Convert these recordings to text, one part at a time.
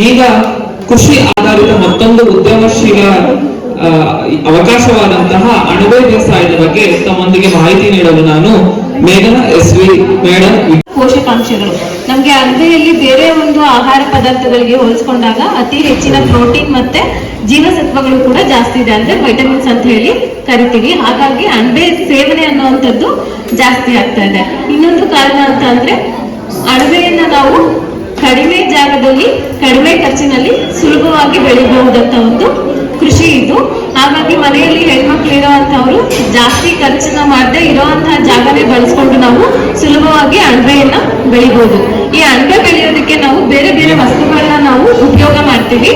ಈಗ ಕೃಷಿ ಆಧಾರಿತ ಮತ್ತೊಂದು ಉದ್ಯಮಶೀಲ ಅವಕಾಶವಾದಂತಹ ಅಣಬೆ ಬೇಸಾಯದ ಬಗ್ಗೆ ತಮ್ಮೊಂದಿಗೆ ಮಾಹಿತಿ ನೀಡಲು ನಾನು ಮೇಘನಾ SV ಮೇಡಮ್. ಪೋಷಕಾಂಶಗಳು ನಮ್ಗೆ ಅಣಬೆಯಲ್ಲಿ ಬೇರೆ ಒಂದು ಆಹಾರ ಪದಾರ್ಥಗಳಿಗೆ ಹೋಲಿಸ್ಕೊಂಡಾಗ ಅತಿ ಹೆಚ್ಚಿನ ಪ್ರೋಟೀನ್ ಮತ್ತೆ ಜೀವಸತ್ವಗಳು ಕೂಡ ಜಾಸ್ತಿ ಇದೆ, ಅಂದ್ರೆ ವೈಟಮಿನ್ಸ್ ಅಂತ ಹೇಳಿ ಕರಿತೀವಿ. ಹಾಗಾಗಿ ಅಣಬೆ ಸೇವನೆ ಅನ್ನುವಂಥದ್ದು ಜಾಸ್ತಿ ಆಗ್ತಾ ಇದೆ. ಇನ್ನೊಂದು ಕಾರಣ ಅಂತ ಅಂದ್ರೆ ಅಣಬೆಯನ್ನ ನಾವು ಕಡಿಮೆ ಜಾಗದಲ್ಲಿ ಕಡಿಮೆ ಖರ್ಚಿನಲ್ಲಿ ಸುಲಭವಾಗಿ ಬೆಳಿಬಹುದಂತ ಒಂದು ಕೃಷಿ ಇದು. ಹಾಗಾಗಿ ಮನೆಯಲ್ಲಿ ಹೆಣ್ಮಕ್ಳು ಇರುವಂತವ್ರು ಜಾಸ್ತಿ ಖರ್ಚನ್ನ ಮಾಡದೆ ಇರುವಂತಹ ಜಾಗನೇ ಬಳಸ್ಕೊಂಡು ನಾವು ಸುಲಭವಾಗಿ ಅಣಬೆಯನ್ನ ಬೆಳಿಬಹುದು. ಈ ಅಣಬೆ ಬೆಳೆಯೋದಕ್ಕೆ ನಾವು ಬೇರೆ ಬೇರೆ ವಸ್ತುಗಳನ್ನ ನಾವು ಉಪಯೋಗ ಮಾಡ್ತೀವಿ.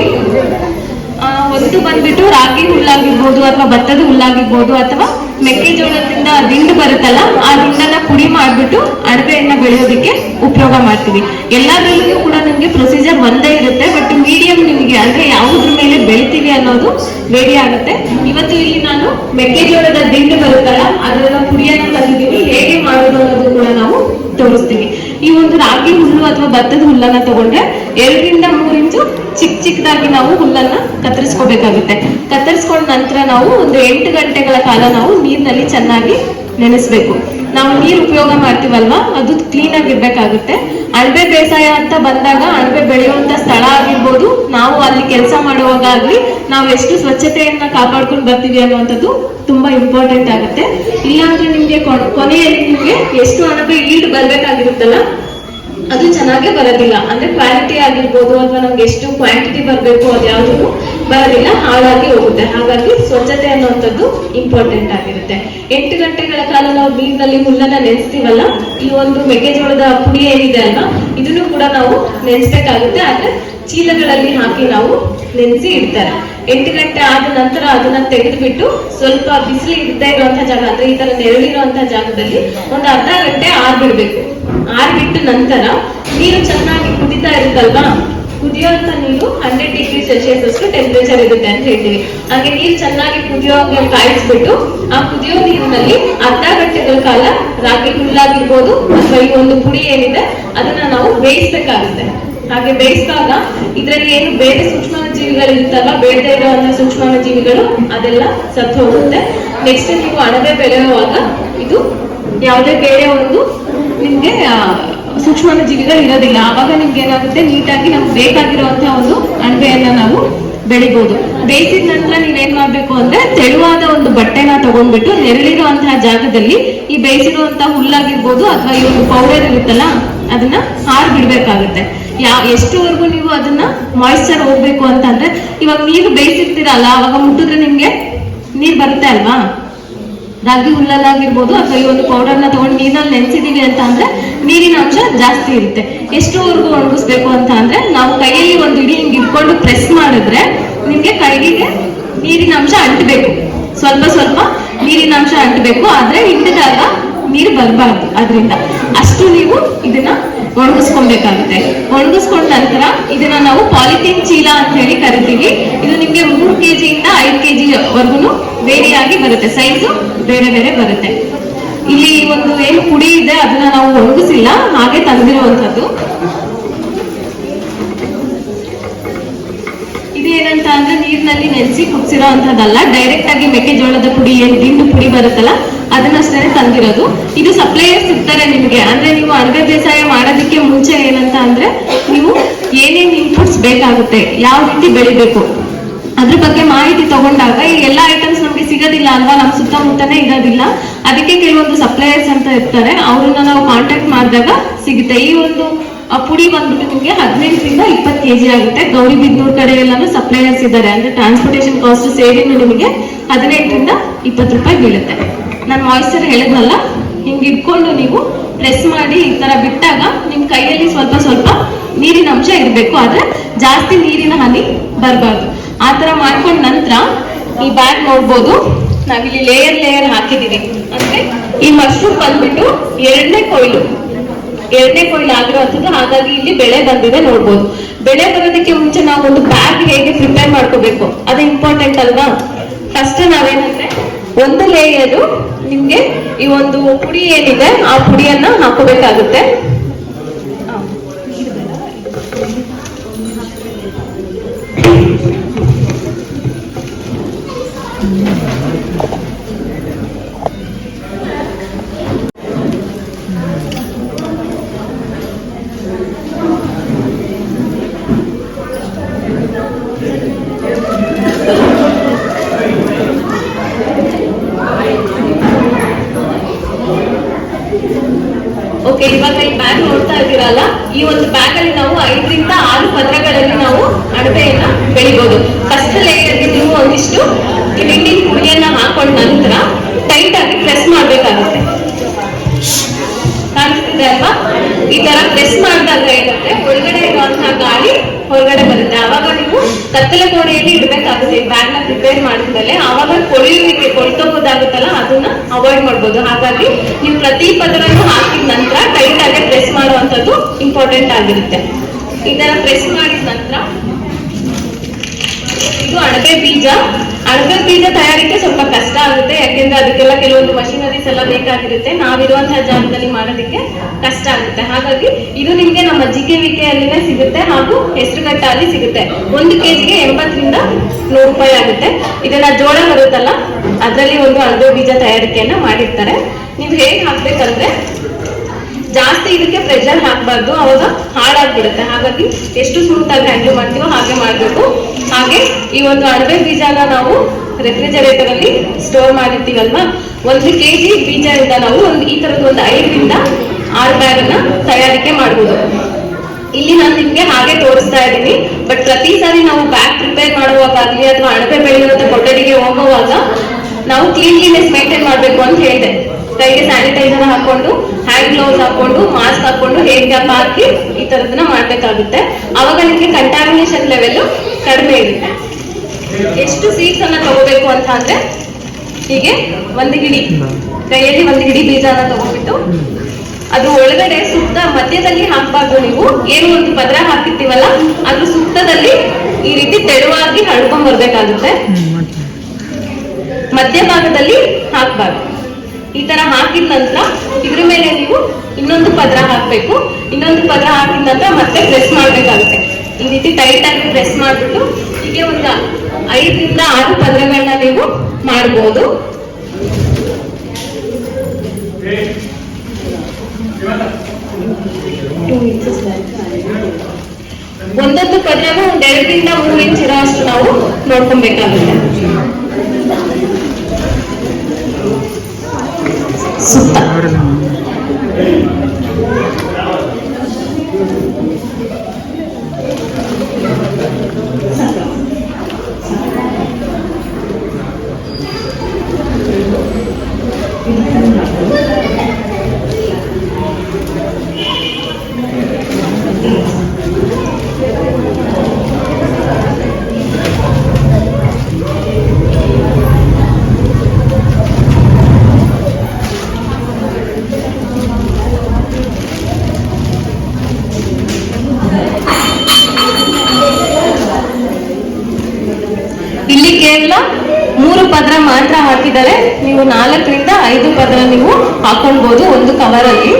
ಒಂದು ಬಂದ್ಬಿಟ್ಟು ರಾಗಿ ಹುಲ್ಲಾಗಿರ್ಬೋದು ಅಥವಾ ಭತ್ತದ ಹುಲ್ಲಾಗಿರ್ಬೋದು ಅಥವಾ ಮೆಕ್ಕೆಜೋಳದಿಂದ ದಿಂಡು ಬರುತ್ತಲ್ಲ, ಆ ದಿಂಡನ್ನ ಪುಡಿ ಮಾಡ್ಬಿಟ್ಟು ಅಣಬೆಯನ್ನ ಬೆಳೆಯೋದಕ್ಕೆ ಉಪಯೋಗ ಮಾಡ್ತೀವಿ. ಎಲ್ಲದರಲ್ಲೂ ಕೂಡ ನಿಮ್ಗೆ ಪ್ರೊಸೀಜರ್ ಒಂದೇ ಇರುತ್ತೆ, ಬಟ್ ಮೀಡಿಯಂ ನಿಮಗೆ ಅಂದ್ರೆ ಯಾವುದ್ರ ಮೇಲೆ ಬೆಳಿತೀವಿ ಅನ್ನೋದು ವೇರಿ ಆಗುತ್ತೆ. ಇವತ್ತು ಇಲ್ಲಿ ನಾನು ಮೆಕ್ಕೆಜೋಳದ ದಿಂಡು ಬರುತ್ತಲ್ಲ ಅದರ ಪುಡಿಯನ್ನ ತಂದಿದ್ದೀವಿ, ಹೇಗೆ ಮಾಡೋದು ಅನ್ನೋದು ಕೂಡ ನಾವು ತೋರಿಸ್ತೀವಿ. ಈ ಒಂದು ರಾಗಿ ಹುಲ್ಲು ಅಥವಾ ಭತ್ತದ ಹುಲ್ಲನ್ನ ತಗೊಂಡ್ರೆ 2 ರಿಂದ 3 ಇಂಚು ಚಿಕ್ಕದಾಗಿ ನಾವು ಹುಲ್ಲನ್ನ ಕತ್ತರಿಸ್ಕೋಬೇಕಾಗುತ್ತೆ. ಕತ್ತರಿಸ್ಕೊಂಡ ನಂತರ ನಾವು ಒಂದು 8 ಗಂಟೆಗಳ ಕಾಲ ನಾವು ನೀರಿನಲ್ಲಿ ಚೆನ್ನಾಗಿ ನೆನೆಸ್ಬೇಕು. ನಾವು ನೀರು ಉಪಯೋಗ ಮಾಡ್ತೀವಲ್ವಾ, ಅದು ಕ್ಲೀನ್ ಆಗಿರ್ಬೇಕಾಗುತ್ತೆ. ಅಣಬೆ ಬೇಸಾಯ ಅಂತ ಬಂದಾಗ ಅಣಬೆ ಬೆಳೆಯುವಂತ ಸ್ಥಳ ಆಗಿರ್ಬೋದು, ನಾವು ಅಲ್ಲಿ ಕೆಲಸ ಮಾಡುವಾಗ ಆಗ್ಲಿ ನಾವು ಎಷ್ಟು ಸ್ವಚ್ಛತೆಯನ್ನ ಕಾಪಾಡ್ಕೊಂಡು ಬರ್ತೀವಿ ಅನ್ನುವಂಥದ್ದು ತುಂಬಾ ಇಂಪಾರ್ಟೆಂಟ್ ಆಗುತ್ತೆ. ಇಲ್ಲಾಂದ್ರೆ ನಿಮ್ಗೆ ಕೊನೆಯಲ್ಲಿ ನಿಮ್ಗೆ ಎಷ್ಟು ಅಣಬೆ ಈಲ್ಡ್ ಬರ್ಬೇಕಾಗಿರುತ್ತಲ್ಲ ಅದು ಚೆನ್ನಾಗಿ ಬರೋದಿಲ್ಲ. ಅಂದ್ರೆ ಕ್ವಾಲಿಟಿ ಆಗಿರ್ಬೋದು ಅಥವಾ ನಮ್ಗೆ ಎಷ್ಟು ಕ್ವಾಂಟಿಟಿ ಬರಬೇಕು ಅದು ಯಾವುದು ಬರೋದಿಲ್ಲ, ಹಾಳಾಗಿ ಹೋಗುತ್ತೆ. ಹಾಗಾಗಿ ಸ್ವಚ್ಛತೆ ಅನ್ನುವಂಥದ್ದು ಇಂಪಾರ್ಟೆಂಟ್ ಆಗಿರುತ್ತೆ. 8 ಗಂಟೆಗಳ ಕಾಲ ನಾವು ನೀರಿನಲ್ಲಿ ಹುಲ್ಲನ್ನ ನೆನೆಸ್ತೀವಲ್ಲ, ಈ ಒಂದು ಮೆಕ್ಕೆಜೋಳದ ಪುಡಿ ಏನಿದೆ ಅಲ್ವಾ, ಇದನ್ನು ಕೂಡ ನಾವು ನೆನೆಸ್ಬೇಕಾಗುತ್ತೆ. ಆದ್ರೆ ಚೀಲಗಳಲ್ಲಿ ಹಾಕಿ ನಾವು ನೆನೆಸಿ ಇಡ್ತಾರೆ. 8 ಗಂಟೆ ಆದ ನಂತರ ಅದನ್ನ ತೆಗೆದುಬಿಟ್ಟು ಸ್ವಲ್ಪ ಬಿಸಿಲು ಇರದೇ ಇರುವಂತಹ ಜಾಗ, ಅಂದ್ರೆ ಈ ತರ ನೆರಳಿರುವಂತಹ ಜಾಗದಲ್ಲಿ ಒಂದು ಅರ್ಧ ಗಂಟೆ ಆರ್ಬಿಡ್ಬೇಕು. ಆರ್ಬಿಟ್ಟು ನಂತರ ನೀರು ಚೆನ್ನಾಗಿ ಕುದಿತಾ ಇರುತ್ತಲ್ವಾ, ಕುದಿಯುವಂತ ನೀರು 100 ಡಿಗ್ರಿ ಸೆಲ್ಸಿಯಸ್ ಅಷ್ಟು ಟೆಂಪರೇಚರ್ ಇರುತ್ತೆ ಅಂತ ಹೇಳ್ತೀವಿ. ಹಾಗೆ ನೀರು ಚೆನ್ನಾಗಿ ಕುದಿಯೋಕೆ ಕಾಯಿಸ್ಬಿಟ್ಟು ಆ ಕುದಿಯೋ ನೀರಿನಲ್ಲಿ ಅರ್ಧ ಗಂಟೆಗಳ ಕಾಲ ರಾಗಿ ಹುಲ್ಲಾಗಿರ್ಬೋದು ಅಥವಾ ಈ ಒಂದು ಪುಡಿ ಏನಿದೆ ಅದನ್ನ ನಾವು ಬೇಯಿಸ್ಬೇಕಾಗುತ್ತೆ. ಹಾಗೆ ಬೇಯಿಸಿದಾಗ ಇದರಲ್ಲಿ ಏನು ಬೇರೆ ಸೂಕ್ಷ್ಮ ಜೀವಿಗಳು ಇರುತ್ತಲ್ವ, ಬೇಡದೇ ಇರುವಂತಹ ಸೂಕ್ಷ್ಮ ಜೀವಿಗಳು ಅದೆಲ್ಲ ಸತ್ತು ಹೋಗುತ್ತೆ. ನೆಕ್ಸ್ಟ್ ನೀವು ಅಣಬೆ ಬೆಳೆಯುವಾಗ ಇದು ಯಾವುದೇ ಬೇರೆ ಒಂದು ನಿಮ್ಗೆ ಸೂಕ್ಷ್ಮ ಜೀವಿಗಳು ಇರೋದಿಲ್ಲ. ಆವಾಗ ನಿಮ್ಗೆ ಏನಾಗುತ್ತೆ, ನೀಟಾಗಿ ನಮ್ಗೆ ಬೇಕಾಗಿರುವಂತಹ ಒಂದು ಅಣಬೆಯನ್ನ ನಾವು ಬೆಳಿಬಹುದು. ಬೇಯಿಸಿದ ನಂತರ ನೀವೇನ್ ಮಾಡ್ಬೇಕು ಅಂದ್ರೆ ತೆಳುವಾದ ಒಂದು ಬಟ್ಟೆನ ತಗೊಂಡ್ಬಿಟ್ಟು ನೆರಳಿರುವಂತಹ ಜಾಗದಲ್ಲಿ ಈ ಬೇಯಿಸಿರುವಂತಹ ಹುಲ್ಲಾಗಿರ್ಬೋದು ಅಥವಾ ಈ ಒಂದು ಪೌಡರ್ ಇರುತ್ತಲ್ಲ ಅದನ್ನ ಬಿಡ್ಬೇಕಾಗುತ್ತೆ. ಎಷ್ಟುವರೆಗೂ ನೀವು ಅದನ್ನ ಮಾಯಿಶ್ಚರ್ ಹೋಗ್ಬೇಕು ಅಂತಂದ್ರೆ, ಇವಾಗ ನೀರು ಬೇಯಿಸಿರ್ತೀರಲ್ಲ ಅವಾಗ ಮುಟ್ಟಿದ್ರೆ ನಿಮ್ಗೆ ನೀರ್ ಬರುತ್ತೆ ಅಲ್ವಾ, ರಾಗಿ ಹುಲ್ಲಲ್ಲಾಗಿರ್ಬೋದು ಅಥವಾ ಈ ಒಂದು ಪೌಡರ್ನ ತಗೊಂಡು ನೀರಲ್ಲಿ ನೆನೆಸಿದೀವಿ ಅಂತ ಅಂದ್ರೆ ನೀರಿನ ಅಂಶ ಜಾಸ್ತಿ ಇರುತ್ತೆ. ಎಷ್ಟುವರೆಗೂ ಒಣಗಿಸ್ಬೇಕು ಅಂತ ಅಂದ್ರೆ, ನಾವು ಕೈಯಲ್ಲಿ ಒಂದು ಇಡೀ ಹಿಂಗೆ ಇಟ್ಕೊಂಡು ಪ್ರೆಸ್ ಮಾಡಿದ್ರೆ ನಿಮ್ಗೆ ಕೈಗೆ ನೀರಿನ ಅಂಶ ಅಂಟಬೇಕು, ಸ್ವಲ್ಪ ಸ್ವಲ್ಪ ನೀರಿನ ಅಂಶ ಅಂಟಬೇಕು. ಆದ್ರೆ ಹಿಂಡಿದಾಗ ನೀರು ಬರಬಾರ್ದು. ಅದರಿಂದ ಅಷ್ಟು ನೀವು ಇದನ್ನ ಒಣಗಿಸ್ಕೊಬೇಕಾಗುತ್ತೆ. ಒಣಗಿಸ್ಕೊಂಡ ನಂತರ ಇದನ್ನ ನಾವು ಪಾಲಿಥೀನ್ ಚೀಲ ಅಂತ ಹೇಳಿ ಕರಿತೀವಿ. ಇದು ನಿಮ್ಗೆ 3 kg ಇಂದ 5 kg ವರ್ಗು ವೇರಿ ಆಗಿ ಬರುತ್ತೆ, ಸೈಜು ಬೇರೆ ಬೇರೆ ಬರುತ್ತೆ. ಇಲ್ಲಿ ಒಂದು ಏನು ಪುಡಿ ಇದೆ ಅದನ್ನ ನಾವು ಒಣಗಿಸಿಲ್ಲ, ಹಾಗೆ ತಂದಿರುವಂತದ್ದು. ಇದೇನಂತ ಅಂದ್ರೆ ನೀರಿನಲ್ಲಿ ನೆನೆಸಿ ಕುದಿಸಿರೋ ಅಂತದಲ್ಲ, ಡೈರೆಕ್ಟ್ ಆಗಿ ಮೆಕ್ಕೆಜೋಳದ ಪುಡಿ ಏನ್ ದಿಂಡು ಪುಡಿ ಬರುತ್ತಲ್ಲ ಅದನ್ನಷ್ಟೇ ತಂದಿರೋದು. ಇದು ಸಪ್ಲೈಯರ್ಸ್ ಇರ್ತಾರೆ ನಿಮ್ಗೆ. ಅಂದ್ರೆ ನೀವು ಅಣಬೆ ಬೇಸಾಯ ಮಾಡೋದಕ್ಕೆ ಮುಂಚೆ ಏನಂತ ಅಂದ್ರೆ ನೀವು ಏನೇನ್ ಇನ್ಪುಟ್ಸ್ ಬೇಕಾಗುತ್ತೆ, ಯಾವ ರೀತಿ ಬೆಳಿಬೇಕು ಅದ್ರ ಬಗ್ಗೆ ಮಾಹಿತಿ ತಗೊಂಡಾಗ ಈ ಎಲ್ಲಾ ಐಟಮ್ಸ್ ನಮ್ಗೆ ಸಿಗೋದಿಲ್ಲ ಅಲ್ವಾ, ನಮ್ ಸುತ್ತಮುತ್ತನೇ ಇರೋದಿಲ್ಲ. ಅದಕ್ಕೆ ಕೆಲವೊಂದು ಸಪ್ಲೈಯರ್ಸ್ ಅಂತ ಇರ್ತಾರೆ, ಅವ್ರನ್ನ ನಾವು ಕಾಂಟ್ಯಾಕ್ಟ್ ಮಾಡಿದಾಗ ಸಿಗುತ್ತೆ. ಈ ಒಂದು ಪುಡಿ ಬಂದ್ಬಿಟ್ಟು ನಿಮ್ಗೆ 18 ರಿಂದ 20 kg ಆಗುತ್ತೆ. ಗೌರಿಬಿದನೂರು ಕಡೆ ಎಲ್ಲಾನು ಸಪ್ಲೈಯರ್ಸ್ ಇದ್ದಾರೆ, ಅಂದ್ರೆ ಟ್ರಾನ್ಸ್ಪೋರ್ಟೇಷನ್ ಕಾಸ್ಟ್ ಸೇರಿನೂ ನಿಮಗೆ 18 ರಿಂದ 20 ರೂಪಾಯಿ ಬೀಳುತ್ತೆ. ನಾನು ಮಾಯಿಶ್ಚರ್ ಹೇಳಿದ್ನಲ್ಲ, ಹಿಂಗೆ ಇಟ್ಕೊಂಡು ನೀವು ಪ್ರೆಸ್ ಮಾಡಿ ಈ ತರ ಬಿಟ್ಟಾಗ ನಿಮ್ ಕೈಯಲ್ಲಿ ಸ್ವಲ್ಪ ಸ್ವಲ್ಪ ನೀರಿನ ಅಂಶ ಇರಬೇಕು, ಆದ್ರೆ ಜಾಸ್ತಿ ನೀರಿನ ಹಾನಿ ಬರಬಾರ್ದು. ಆ ತರ ಮಾಡ್ಕೊಂಡ ನಂತರ ಈ ಬ್ಯಾಗ್ ನೋಡ್ಬೋದು, ನಾವಿಲ್ಲಿ ಲೇಯರ್ ಹಾಕಿದೀವಿ. ಅಂದ್ರೆ ಈ ಮಶ್ರೂಮ್ ಬಂದ್ಬಿಟ್ಟು ಎರಡನೇ ಕೊಯ್ಲು ಆಗಿರುವಂಥದ್ದು. ಹಾಗಾಗಿ ಇಲ್ಲಿ ಬೆಳೆ ಬಂದಿದೆ ನೋಡ್ಬೋದು. ಬೆಳೆ ಬರೋದಕ್ಕೆ ಮುಂಚೆ ನಾವು ಒಂದು ಬ್ಯಾಗ್ ಹೇಗೆ ಪ್ರಿಪೇರ್ ಮಾಡ್ಕೋಬೇಕು ಅದು ಇಂಪಾರ್ಟೆಂಟ್ ಅಲ್ವಾ. ಫಸ್ಟ್ ನಾವೇನಂದ್ರೆ ಒಂದು ಲೇಯರು ನಿಮ್ಗೆ ಈ ಒಂದು ಪುಡಿ ಏನಿದೆ ಆ ಪುಡಿಯನ್ನ ಹಾಕೋಬೇಕಾಗುತ್ತೆ. ಓಕೆ, ಇವಾಗ ಈ ಬ್ಯಾಗ್ ನೋಡ್ತಾ ಇದ್ದೀರಲ್ಲ, ಈ ಒಂದು ಬ್ಯಾಗ್ ಅಲ್ಲಿ ನಾವು 5 ರಿಂದ 6 ಪದರಗಳಲ್ಲಿ ನಾವು ಅಣಬೆಯನ್ನ ಬೆಳಿಬಹುದು. ಫಸ್ಟ್ ಲೇಯರ್ಗೆ ನೀವು ಒಂದಿಷ್ಟು ಹಿಂಡಿನ ಪುಡಿಯನ್ನ ಹಾಕೊಂಡ ನಂತರ ಟೈಟ್ ಆಗಿ ಪ್ರೆಸ್ ಮಾಡ್ಬೇಕಾಗುತ್ತೆ. ಕಾಣಿಸ್ತಿದೆ ಅಲ್ವಾ? ಈ ತರ ಪ್ರೆಸ್ ಮಾಡಿದಾಗ ಏನಾಗುತ್ತೆ, ಒಳಗಡೆ ಇರುವಂತಹ ಗಾಳಿ ಹೊರಗಡೆ ಬರುತ್ತೆ. ಆವಾಗ ನೀವು ಕತ್ತಲೆ ಕೋಣೆಯಲ್ಲಿ ಇಡಬೇಕಾಗುತ್ತೆ. ಈ ಬ್ಯಾಗ್ ನ ಪ್ರಿಪೇರ್ ಮಾಡಿದ್ಮೇಲೆ ಆವಾಗ ಕೊಳ್ತೋಗೋದಾಗುತ್ತಲ್ಲ, ಅದನ್ನ ಅವಾಯ್ಡ್ ಮಾಡ್ಬೋದು. ಹಾಗಾಗಿ ನೀವು ಪ್ರತಿ ಪದರನ್ನು ಹಾಕಿದ ನಂತರ ಟೈಟ್ ಆಗಿ ಪ್ರೆಸ್ ಮಾಡುವಂತದ್ದು ಇಂಪಾರ್ಟೆಂಟ್ ಆಗಿರುತ್ತೆ. ಈ ತರ ಪ್ರೆಸ್ ಮಾಡಿದ ನಂತರ ಇದು ಅಣಬೆ ಬೀಜ. ಅಣಬೆ ಬೀಜ ತಯಾರಿಕೆ ಸ್ವಲ್ಪ ಕಷ್ಟ ಆಗುತ್ತೆ, ಯಾಕೆಂದ್ರೆ ಅದಕ್ಕೆಲ್ಲ ಕೆಲವೊಂದು ಮಷಿನರೀಸ್ ಎಲ್ಲ ಬೇಕಾಗಿರುತ್ತೆ. ನಾವಿರುವಂತಹ ಜಾಗದಲ್ಲಿ ಮಾಡೋದಕ್ಕೆ ಕಷ್ಟ ಆಗುತ್ತೆ. ಹಾಗಾಗಿ ಇದು ನಿಮ್ಗೆ ನಮ್ಮ GKVK ಸಿಗುತ್ತೆ ಹಾಗೂ ಹೆಸರುಘಟ್ಟಲ್ಲಿ ಸಿಗುತ್ತೆ. 1 kgಗೆ 80 ರಿಂದ 100 ರೂಪಾಯಿ ಆಗುತ್ತೆ. ಇದನ್ನ ಜೋಳ ಬರುತ್ತಲ್ಲ, ಅದರಲ್ಲಿ ಒಂದು ಅಣಬೆ ಬೀಜ ತಯಾರಿಕೆಯನ್ನ ಮಾಡಿರ್ತಾರೆ. ನೀವು ಹೇಗೆ ಹಾಕ್ಬೇಕಂದ್ರೆ, ಜಾಸ್ತಿ ಇದಕ್ಕೆ ಪ್ರೆಷರ್ ಹಾಕಬಾರ್ದು, ಅವಾಗ ಹಾಳಾಗ್ಬಿಡುತ್ತೆ. ಹಾಗಾಗಿ ಎಷ್ಟು ಸ್ಮೂತ್ ಆಗಿ ಹ್ಯಾಂಡಲ್ ಮಾಡ್ತೀವೋ ಹಾಗೆ ಮಾಡಬೇಕು. ಹಾಗೆ ಈ ಒಂದು ಅಣಬೆ ಬೀಜನ ನಾವು ರೆಫ್ರಿಜರೇಟರ್ ಅಲ್ಲಿ ಸ್ಟೋರ್ ಮಾಡಿರ್ತೀವಲ್ವಾ, 1 kg ಬೀಜದಿಂದ ನಾವು ಈ ತರದ ಒಂದು 5 ರಿಂದ 6 ಬ್ಯಾಗ್ ಅನ್ನ ತಯಾರಿಕೆ ಮಾಡಬಹುದು. ಇಲ್ಲಿ ನಾನು ನಿಮ್ಗೆ ಹಾಗೆ ತೋರಿಸ್ತಾ ಇದ್ದೀನಿ. ಬಟ್ ಪ್ರತಿ ಸಾರಿ ನಾವು ಬ್ಯಾಗ್ ಪ್ರಿಪೇರ್ ಮಾಡುವಾಗಲಿ ಅಥವಾ ಅಣಬೆ ಬೆಳೆಯುವಂತ ಕೊಠಡಿಗೆ ಹೋಗುವಾಗ ನಾವು ಕ್ಲೀನ್ಲಿನೆಸ್ ಮೇಂಟೈನ್ ಮಾಡ್ಬೇಕು ಅಂತ ಹೇಳಿದೆ. ಕೈಗೆ ಸ್ಯಾನಿಟೈಸರ್ ಹಾಕೊಂಡು, ಹ್ಯಾಂಡ್ ಗ್ಲೌಸ್ ಹಾಕೊಂಡು, ಮಾಸ್ಕ್ ಹಾಕೊಂಡು, ಹೇರ್ ಕ್ಯಾಪ್ ಹಾಕಿ ಈ ತರದನ್ನ ಮಾಡ್ಬೇಕಾಗುತ್ತೆ. ಅವಾಗ ನಿಮ್ಗೆ ಕಂಟಾಮಿನೇಷನ್ ಲೆವೆಲ್ ಕಡಿಮೆ ಇರುತ್ತೆ. ಎಷ್ಟು ಸೀಡ್ಸ್ ಅನ್ನ ತಗೋಬೇಕು ಅಂತ ಅಂದ್ರೆ, ಹೀಗೆ 1 ಹಿಡಿ ಕೈಯಲ್ಲಿ 1 ಹಿಡಿ ಬೀಜನ ತಗೋಬಿಟ್ಟು ಅದು ಒಳಗಡೆ ಸುತ್ತ ಮಧ್ಯದಲ್ಲಿ ಹಾಕಬಾರ್ದು. ನೀವು ಏನು ಒಂದು ಪದರ ಹಾಕಿರ್ತೀವಲ್ಲ, ಅದ್ರ ಸುತ್ತದಲ್ಲಿ ಈ ರೀತಿ ತೆಳುವಾಗಿ ಹರಡ್ಕೊಂಡ್ ಬರ್ಬೇಕಾಗುತ್ತೆ. ಮಧ್ಯಭಾಗದಲ್ಲಿ ಹಾಕಬಾರ್ದು. ಈ ತರ ಹಾಕಿದ ನಂತರ ಇದ್ರ ಮೇಲೆ ನೀವು ಇನ್ನೊಂದು ಪದರ ಹಾಕ್ಬೇಕು. ಇನ್ನೊಂದು ಪದರ ಹಾಕಿದ ನಂತರ ಮತ್ತೆ ಪ್ರೆಸ್ ಮಾಡ್ಬೇಕಾಗುತ್ತೆ. ಈ ರೀತಿ ಟೈಟ್ ಆಗಿ ಪ್ರೆಸ್ ಮಾಡ್ಬಿಟ್ಟು ಹೀಗೆ ಒಂದು 5 ರಿಂದ 6 ಪದರಗಳನ್ನ ನೀವು ಮಾಡಬಹುದು. ಒಂದೊಂದು ಪದರವು 1 ರಿಂದ 3 ಇಂಚ್ ಇರೋಷ್ಟು ನಾವು ನೋಡ್ಕೊಬೇಕಾಗುತ್ತೆ. ಸುತ್ತ ಕೇವಲ 3 ಪದರ ಮಾತ್ರ ಹಾಕಿದರೆ ನೀವು 4 ರಿಂದ 5 ಪದರ ನೀವು ಹಾಕೊಳ್ಬಹುದು ಒಂದು ಕವರ್ ಅಲ್ಲಿ.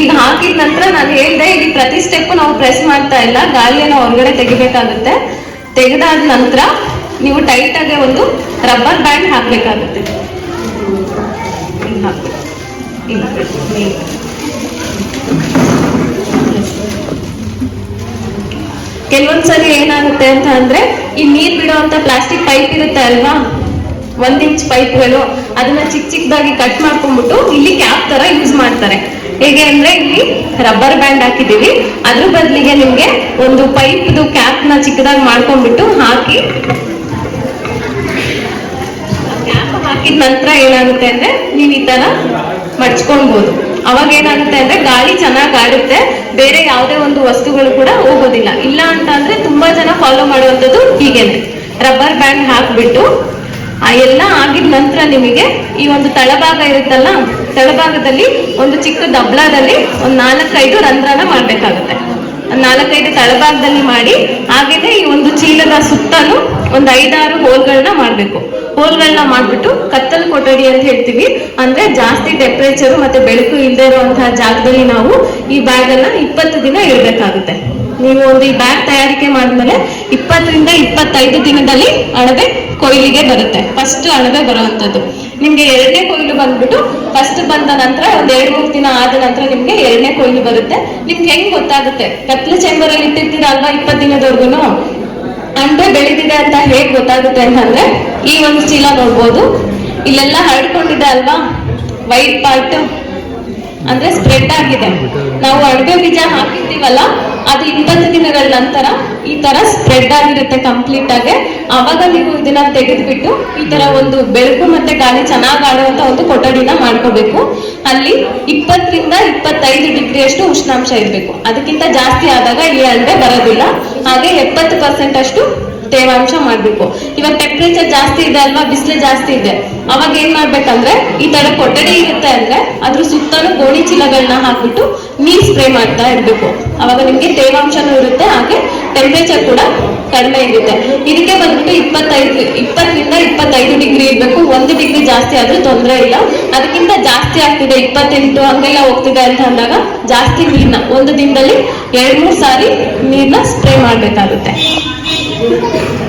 ಈಗ ಹಾಕಿದ ನಂತರ ನಾನು ಹೇಳಿದೆ, ಇಲ್ಲಿ ಪ್ರತಿ ಸ್ಟೆಪ್ ನಾವು ಪ್ರೆಸ್ ಮಾಡ್ತಾ ಇಲ್ಲ, ಗಾಳಿಯನ್ನು ಹೊರಗಡೆ ತೆಗಿಬೇಕಾಗುತ್ತೆ. ತೆಗೆದಾದ ನಂತರ ನೀವು ಟೈಟ್ ಆಗಿ ಒಂದು ರಬ್ಬರ್ ಬ್ಯಾಂಡ್ ಹಾಕ್ಬೇಕಾಗುತ್ತೆ. ಕೆಲವೊಂದ್ಸರಿ ಏನಾಗುತ್ತೆ ಅಂತ ಅಂದ್ರೆ, ಈ ನೀರ್ ಬಿಡುವಂತ ಪ್ಲಾಸ್ಟಿಕ್ ಪೈಪ್ ಇರುತ್ತೆ ಅಲ್ವಾ, 1 ಇಂಚ್ ಪೈಪ್ಗಳು, ಅದನ್ನ ಚಿಕ್ಕದಾಗಿ ಕಟ್ ಮಾಡ್ಕೊಂಡ್ಬಿಟ್ಟು ಇಲ್ಲಿ ಕ್ಯಾಪ್ ತರ ಯೂಸ್ ಮಾಡ್ತಾರೆ. ಹೇಗೆ ಅಂದ್ರೆ, ಇಲ್ಲಿ ರಬ್ಬರ್ ಬ್ಯಾಂಡ್ ಹಾಕಿದೀವಿ, ಅದ್ರ ಬದಲಿಗೆ ನಿಮ್ಗೆ ಒಂದು ಪೈಪ್ದು ಕ್ಯಾಪ್ ನ ಚಿಕ್ಕದಾಗಿ ಮಾಡ್ಕೊಂಡ್ಬಿಟ್ಟು ಹಾಕಿ, ಕ್ಯಾಪ್ ಹಾಕಿದ ನಂತರ ಏನಾಗುತ್ತೆ ಅಂದ್ರೆ ನೀವು ಈ ತರ ಮಡ್ಚ್ಕೊಳ್ಬಹುದು. ಅವಾಗ ಏನಾಗುತ್ತೆ ಅಂದ್ರೆ ಗಾಳಿ ಚೆನ್ನಾಗಿ ಆಡುತ್ತೆ, ಬೇರೆ ಯಾವುದೇ ಒಂದು ವಸ್ತುಗಳು ಕೂಡ ಹೋಗೋದಿಲ್ಲ. ಇಲ್ಲ ಅಂತ ಅಂದ್ರೆ ತುಂಬಾ ಜನ ಫಾಲೋ ಮಾಡುವಂಥದ್ದು ಹೀಗೇನೆ, ರಬ್ಬರ್ ಬ್ಯಾಂಡ್ ಹಾಕ್ಬಿಟ್ಟು ಎಲ್ಲ ಆಗಿದ ನಂತರ ನಿಮಗೆ ಈ ಒಂದು ತಳಭಾಗ ಇರುತ್ತಲ್ಲ, ತಳಭಾಗದಲ್ಲಿ ಒಂದು ಚಿಕ್ಕ ದಬ್ಳದಲ್ಲಿ ಒಂದು 4-5 ರಂಧ್ರನ ಮಾಡ್ಬೇಕಾಗುತ್ತೆ. 4-5 ತಳಭಾಗದಲ್ಲಿ ಮಾಡಿ, ಹಾಗೇನೆ ಈ ಒಂದು ಚೀಲದ ಸುತ್ತಲೂ ಒಂದು 5-6 ಹೋಲ್ಗಳನ್ನ ಮಾಡ್ಬೇಕು. ಹೋಲ್ಗಳನ್ನ ಮಾಡ್ಬಿಟ್ಟು ಕತ್ತಲು ಕೊಠಡಿ ಅಂತ ಹೇಳ್ತೀವಿ, ಅಂದ್ರೆ ಜಾಸ್ತಿ ಟೆಂಪರೇಚರ್ ಮತ್ತೆ ಬೆಳಕು ಇಲ್ಲದೆ ಇರುವಂತಹ ಜಾಗದಲ್ಲಿ ನಾವು ಈ ಬ್ಯಾಗ್ ಅನ್ನ 20 ದಿನ ಇಡಬೇಕಾಗುತ್ತೆ. ನೀವು ಒಂದು ಈ ಬ್ಯಾಗ್ ತಯಾರಿಕೆ ಮಾಡಿದ್ಮೇಲೆ 20ರಿಂದ 25 ದಿನದಲ್ಲಿ ಅಣಬೆ ಕೊಯ್ಲಿಗೆ ಬರುತ್ತೆ. ಫಸ್ಟ್ ಅಣಬೆ ಬರುವಂತದ್ದು. ನಿಮ್ಗೆ 2ನೇ ಕೊಯ್ಲು ಬಂದ್ಬಿಟ್ಟು ಫಸ್ಟ್ ಬಂದ ನಂತರ ಒಂದ್ 2-3 ದಿನ ಆದ ನಂತರ ನಿಮ್ಗೆ 2ನೇ ಕೊಯ್ಲು ಬರುತ್ತೆ. ನಿಮ್ಗೆ ಹೆಂಗ್ ಗೊತ್ತಾಗುತ್ತೆ? ಕತ್ಲು ಚೇಂಬರ್ ಅಲ್ಲಿ ಇಟ್ಟಿರ್ತೀರಲ್ವಾ 20 ದಿನದವರೆಗೂ ಅಣಬೆ ಬೆಳೆದಿದೆ ಅಂತ ಹೇಗ್ ಗೊತ್ತಾಗುತ್ತೆ ಅಂತಂದ್ರೆ ಈ ಒಂದು ಚೀಲ ನೋಡ್ಬೋದು, ಇಲ್ಲೆಲ್ಲ ಹರಡ್ಕೊಂಡಿದೆ ಅಲ್ವಾ, ವೈಟ್ ಪಾರ್ಟ್ ಅಂದ್ರೆ ಸ್ಪ್ರೆಡ್ ಆಗಿದೆ. ನಾವು ಅಣಬೆ ಬೀಜ ಹಾಕಿರ್ತೀವಲ್ಲ, ಅದು 20 ದಿನಗಳ ನಂತರ ಈ ತರ ಸ್ಪ್ರೆಡ್ ಆಗಿರುತ್ತೆ ಕಂಪ್ಲೀಟ್ ಆಗಿ. ಅವಾಗ ನೀವು ಇದನ್ನ ತೆಗೆದ್ಬಿಟ್ಟು ಈ ತರ ಒಂದು ಬೆಳಕು ಮತ್ತೆ ಗಾಳಿ ಚೆನ್ನಾಗಿ ಆಡುವಂತ ಒಂದು ಕೊಠಡಿನ ಮಾಡ್ಕೋಬೇಕು. ಅಲ್ಲಿ 20ರಿಂದ 25 ಡಿಗ್ರಿಯಷ್ಟು ಉಷ್ಣಾಂಶ ಇರಬೇಕು. ಅದಕ್ಕಿಂತ ಜಾಸ್ತಿ ಆದಾಗ ಈ ಅಣಬೆ ಬರೋದಿಲ್ಲ. ಹಾಗೆ 70% ಅಷ್ಟು ತೇವಾಂಶ ಮಾಡ್ಬೇಕು. ಇವಾಗ ಟೆಂಪರೇಚರ್ ಜಾಸ್ತಿ ಇದೆ ಅಲ್ವಾ, ಬಿಸಿಲು ಜಾಸ್ತಿ ಇದೆ, ಅವಾಗ ಏನ್ ಮಾಡ್ಬೇಕಂದ್ರೆ ಈ ತರ ಕೊಠಡಿ ಇರುತ್ತೆ ಅಂದ್ರೆ ಅದ್ರ ಸುತ್ತಲೂ ಗೋಣಿ ಚೀಲಗಳನ್ನ ಹಾಕ್ಬಿಟ್ಟು ನೀರ್ ಸ್ಪ್ರೇ ಮಾಡ್ತಾ ಇರ್ಬೇಕು. ಅವಾಗ ನಿಮ್ಗೆ ತೇವಾಂಶನೂ ಇರುತ್ತೆ, ಹಾಗೆ ಟೆಂಪರೇಚರ್ ಕೂಡ ಕಡಿಮೆ ಇರುತ್ತೆ. ಇದಕ್ಕೆ ಬಂದ್ಬಿಟ್ಟು 20ರಿಂದ 25 ಡಿಗ್ರಿ ಇರ್ಬೇಕು. 1 ಡಿಗ್ರಿ ಜಾಸ್ತಿ ಆದ್ರೂ ತೊಂದರೆ ಇಲ್ಲ. ಅದಕ್ಕಿಂತ ಜಾಸ್ತಿ ಆಗ್ತಿದೆ, 28 ಹಂಗೆಲ್ಲ ಹೋಗ್ತಿದೆ ಅಂತ ಅಂದಾಗ ಜಾಸ್ತಿ ನೀರ್ನ ಒಂದು ದಿನದಲ್ಲಿ 2-3 ಸಾರಿ ನೀರ್ನ ಸ್ಪ್ರೇ ಮಾಡ್ಬೇಕಾಗುತ್ತೆ.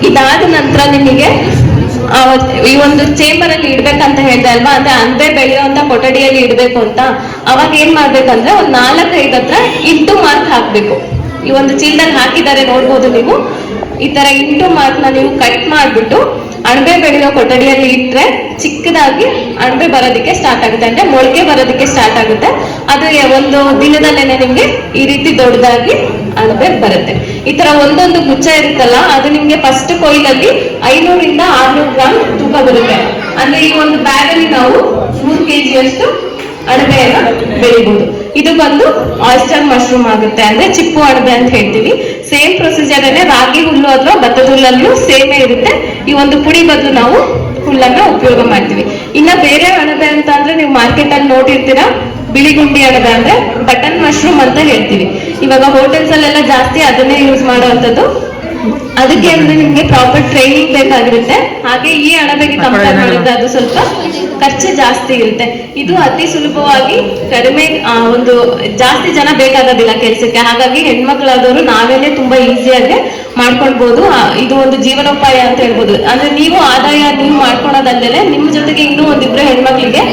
ಇದಾದ ನಂತರ ನಿಮಗೆ ಈ ಒಂದು ಚೇಂಬರ್ ಅಲ್ಲಿ ಇಡ್ಬೇಕಂತ ಹೇಳ್ದೆ ಅಲ್ವಾ, ಅಂದ್ರೆ ಅಣಬೆ ಬೆಳೆಯುವಂತ ಕೊಠಡಿಯಲ್ಲಿ ಇಡ್ಬೇಕು ಅಂತ. ಅವಾಗ ಏನ್ ಮಾಡ್ಬೇಕಂದ್ರೆ ಒಂದ್ 4-5 ಹತ್ರ ಇಂಟು ಮಾರ್ಕ್ ಹಾಕ್ಬೇಕು. ಈ ಒಂದು ಚೀಲದಲ್ಲಿ ಹಾಕಿದ್ದಾರೆ ನೋಡ್ಬೋದು ನೀವು. ಈ ತರ ಇಂಟು ಮಾರ್ಕ್ ನ ನೀವು ಕಟ್ ಮಾಡ್ಬಿಟ್ಟು ಅಣಬೆ ಬೆಳೆಯೋ ಕೊಠಡಿಯಲ್ಲಿ ಇಟ್ರೆ ಚಿಕ್ಕದಾಗಿ ಅಣಬೆ ಬರೋದಕ್ಕೆ ಸ್ಟಾರ್ಟ್ ಆಗುತ್ತೆ, ಅಂದ್ರೆ ಮೊಳಕೆ ಬರೋದಕ್ಕೆ ಸ್ಟಾರ್ಟ್ ಆಗುತ್ತೆ. ಅದು ಒಂದು ದಿನದಲ್ಲೇನೆ ನಿಮ್ಗೆ ಈ ರೀತಿ ದೊಡ್ಡದಾಗಿ ಅಣಬೆ ಬರುತ್ತೆ. ಈ ತರ ಒಂದೊಂದು ಗುಚ್ಛ ಇರುತ್ತಲ್ಲ, ಅದು ನಿಮ್ಗೆ ಫಸ್ಟ್ ಕೊಯ್ಲಲ್ಲಿ 500ರಿಂದ 600 ಗ್ರಾಮ್ ತೂಕ ಬರುತ್ತೆ. ಅಂದ್ರೆ ಈ ಒಂದು ಬ್ಯಾಗ್ ಅಲ್ಲಿ ನಾವು 3 kg ಅಷ್ಟು ಅಣಬೆಯನ್ನ ಬೆಳಿಬಹುದು. ಇದು ಬಂದು ಆಯಿಸ್ಟರ್ ಮಶ್ರೂಮ್ ಆಗುತ್ತೆ, ಅಂದ್ರೆ ಚಿಪ್ಪು ಅಣಬೆ ಅಂತ ಹೇಳ್ತೀವಿ. ಸೇಮ್ ಪ್ರೊಸೀಜರ್ ಅಲ್ಲೇ ರಾಗಿ ಹುಲ್ಲು ಅಥವಾ ಭತ್ತದ ಹುಲ್ಲಲ್ಲೂ ಸೇಮೇ ಇರುತ್ತೆ. ಈ ಒಂದು ಪುಡಿ ಬದಲು ನಾವು ಹುಲ್ಲನ್ನ ಉಪಯೋಗ ಮಾಡ್ತೀವಿ. ಇನ್ನ ಬೇರೆ ಅಣಬೆ ಅಂತ ಅಂದ್ರೆ ನೀವು ಮಾರ್ಕೆಟ್ ಅಲ್ಲಿ ನೋಡಿರ್ತೀರಾ, ಬಿಳಿ ಗುಂಡಿ ಅಣಬೆ ಅಂದ್ರೆ ಬಟನ್ ಮಶ್ರೂಮ್ ಅಂತ ಹೇಳ್ತೀವಿ. ಇವಾಗ ಹೋಟೆಲ್ಸ್ ಅಲ್ಲೆಲ್ಲ ಜಾಸ್ತಿ ಅದನ್ನೇ ಯೂಸ್ ಮಾಡುವಂತದ್ದು. ಅದಕ್ಕೆ ಅಂದ್ರೆ ನಿಮ್ಗೆ ಪ್ರಾಪರ್ ಟ್ರೈನಿಂಗ್ ಬೇಕಾಗಿರುತ್ತೆ. ಹಾಗೆ ಈ ಅಣಬೆಗೆ ಕಂಪೇರ್ ಮಾಡಿದ್ರೆ ಅದು ಸ್ವಲ್ಪ ಖರ್ಚು ಜಾಸ್ತಿ ಇರುತ್ತೆ. ಇದು ಅತಿ ಸುಲಭವಾಗಿ ಕಡಿಮೆ ಒಂದು ಜಾಸ್ತಿ ಜನ ಬೇಕಾಗೋದಿಲ್ಲ ಕೆಲಸಕ್ಕೆ. ಹಾಗಾಗಿ ಹೆಣ್ಮಕ್ಳಾದವರು ನಾವೇನೆ ತುಂಬಾ ಈಸಿಯಾಗಿ ಮಾಡ್ಕೊಳ್ಬಹುದು. ಇದು ಒಂದು ಜೀವನೋಪಾಯ ಅಂತ ಹೇಳ್ಬೋದು. ಅಂದ್ರೆ ನೀವು ಆದಾಯ ನೀವು ಮಾಡ್ಕೊಳೋದಲ್ಲದೆ ನಿಮ್ಮ ಜೊತೆಗೆ ಇನ್ನೂ ಒಂದಿಬ್ರು ಹೆಣ್ಮಕ್ಳಿಗೆ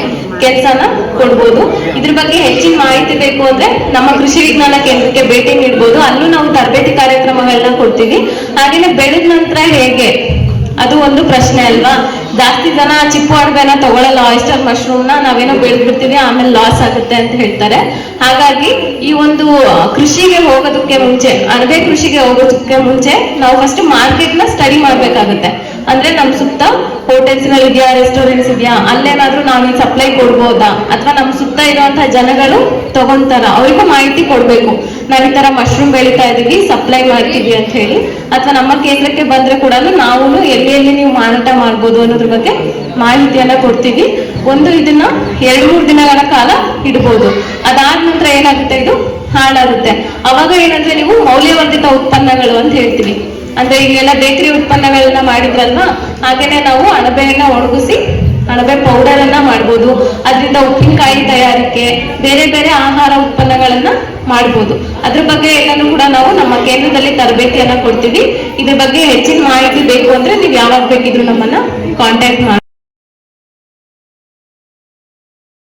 ಕೆಲಸನ ಕೊಡ್ಬೋದು. ಇದ್ರ ಬಗ್ಗೆ ಹೆಚ್ಚಿನ ಮಾಹಿತಿ ಬೇಕು ಅಂದ್ರೆ ನಮ್ಮ ಕೃಷಿ ವಿಜ್ಞಾನ ಕೇಂದ್ರಕ್ಕೆ ಭೇಟಿ ನೀಡಬಹುದು. ಅಲ್ಲೂ ನಾವು ತರಬೇತಿ ಕಾರ್ಯಕ್ರಮಗಳನ್ನ ಕೊಡ್ತೀವಿ. ಹಾಗೇನೆ ಬೆಳೆದ ನಂತರ ಹೇಗೆ, ಅದು ಒಂದು ಪ್ರಶ್ನೆ ಅಲ್ವಾ. ಜಾಸ್ತಿ ಜನ ಚಿಪ್ಪು ಅಣಬೆನ ತಗೊಳ್ಳಲ್ಲ, ಆಯಿಸ್ಟರ್ ಮಶ್ರೂಮ್ ನ ನಾವೇನೋ ಬೆಳೆದ್ಬಿಡ್ತೀವಿ ಆಮೇಲೆ ಲಾಸ್ ಆಗುತ್ತೆ ಅಂತ ಹೇಳ್ತಾರೆ. ಹಾಗಾಗಿ ಈ ಒಂದು ಕೃಷಿಗೆ ಹೋಗೋದಕ್ಕೆ ಮುಂಚೆ, ಅಣಬೆ ಕೃಷಿಗೆ ಹೋಗೋದಕ್ಕೆ ಮುಂಚೆ ನಾವು ಫಸ್ಟ್ ಮಾರ್ಕೆಟ್ ನ ಸ್ಟಡಿ ಮಾಡ್ಬೇಕಾಗುತ್ತೆ. ಅಂದ್ರೆ ನಮ್ ಸುತ್ತ ಹೋಟೆಲ್ಸ್ ಗಳಿದ್ಯಾ, ರೆಸ್ಟೋರೆಂಟ್ಸ್ ಇದೆಯಾ, ಅಲ್ಲೇನಾದ್ರೂ ನಾವು ಸಪ್ಲೈ ಕೊಡ್ಬೋದಾ, ಅಥವಾ ನಮ್ ಸುತ್ತ ಇರುವಂತಹ ಜನಗಳು ತಗೊಂತಾರ, ಅವ್ರಿಗೂ ಮಾಹಿತಿ ಕೊಡ್ಬೇಕು. ನಾವ್ ಈ ತರ ಮಶ್ರೂಮ್ ಬೆಳಿತಾ ಇದೀವಿ, ಸಪ್ಲೈ ಮಾಡ್ತೀವಿ ಅಂತ ಹೇಳಿ. ಅಥವಾ ನಮ್ಮ ಕೇಂದ್ರಕ್ಕೆ ಬಂದ್ರೆ ಕೂಡ ನಾವು ಎಲ್ಲಿ ಎಲ್ಲಿ ನೀವು ಮಾರಾಟ ಮಾಡ್ಬೋದು ಅನ್ನೋದ್ರ ಬಗ್ಗೆ ಮಾಹಿತಿಯನ್ನ ಕೊಡ್ತೀವಿ. ಇದನ್ನ 2-3 ದಿನಗಳ ಕಾಲ ಇಡ್ಬೋದು. ಅದಾದ ನಂತರ ಏನಾಗುತ್ತೆ, ಇದು ಹಾಳಾಗುತ್ತೆ. ಅವಾಗ ಏನಂದ್ರೆ ನೀವು ಮೌಲ್ಯವರ್ಧಿತ ಉತ್ಪನ್ನಗಳು ಅಂತ ಹೇಳ್ತೀವಿ. ಅಂದ್ರೆ ಈಗೆಲ್ಲ ಬೇಕರಿ ಉತ್ಪನ್ನಗಳನ್ನ ಮಾಡಿದ್ರಲ್ವಾ, ಹಾಗೇನೆ ನಾವು ಅಣಬೆಯನ್ನ ಒಣಗಿಸಿ ಅಣಬೆ ಪೌಡರ್ ಅನ್ನ ಮಾಡ್ಬೋದು. ಅದರಿಂದ ಉಪ್ಪಿನಕಾಯಿ ತಯಾರಿಕೆ, ಬೇರೆ ಬೇರೆ ಆಹಾರ ಉತ್ಪನ್ನಗಳನ್ನ ಮಾಡ್ಬೋದು. ಅದ್ರ ಬಗ್ಗೆ ಎಲ್ಲಾನು ಕೂಡ ನಾವು ನಮ್ಮ ಕೇಂದ್ರದಲ್ಲಿ ತರಬೇತಿಯನ್ನ ಕೊಡ್ತೀವಿ. ಇದ್ರ ಬಗ್ಗೆ ಹೆಚ್ಚಿನ ಮಾಹಿತಿ ಬೇಕು ಅಂದ್ರೆ ನೀವು ಯಾವಾಗ ಬೇಕಿದ್ರು ನಮ್ಮನ್ನ ಕಾಂಟ್ಯಾಕ್ಟ್ ಮಾಡಿ.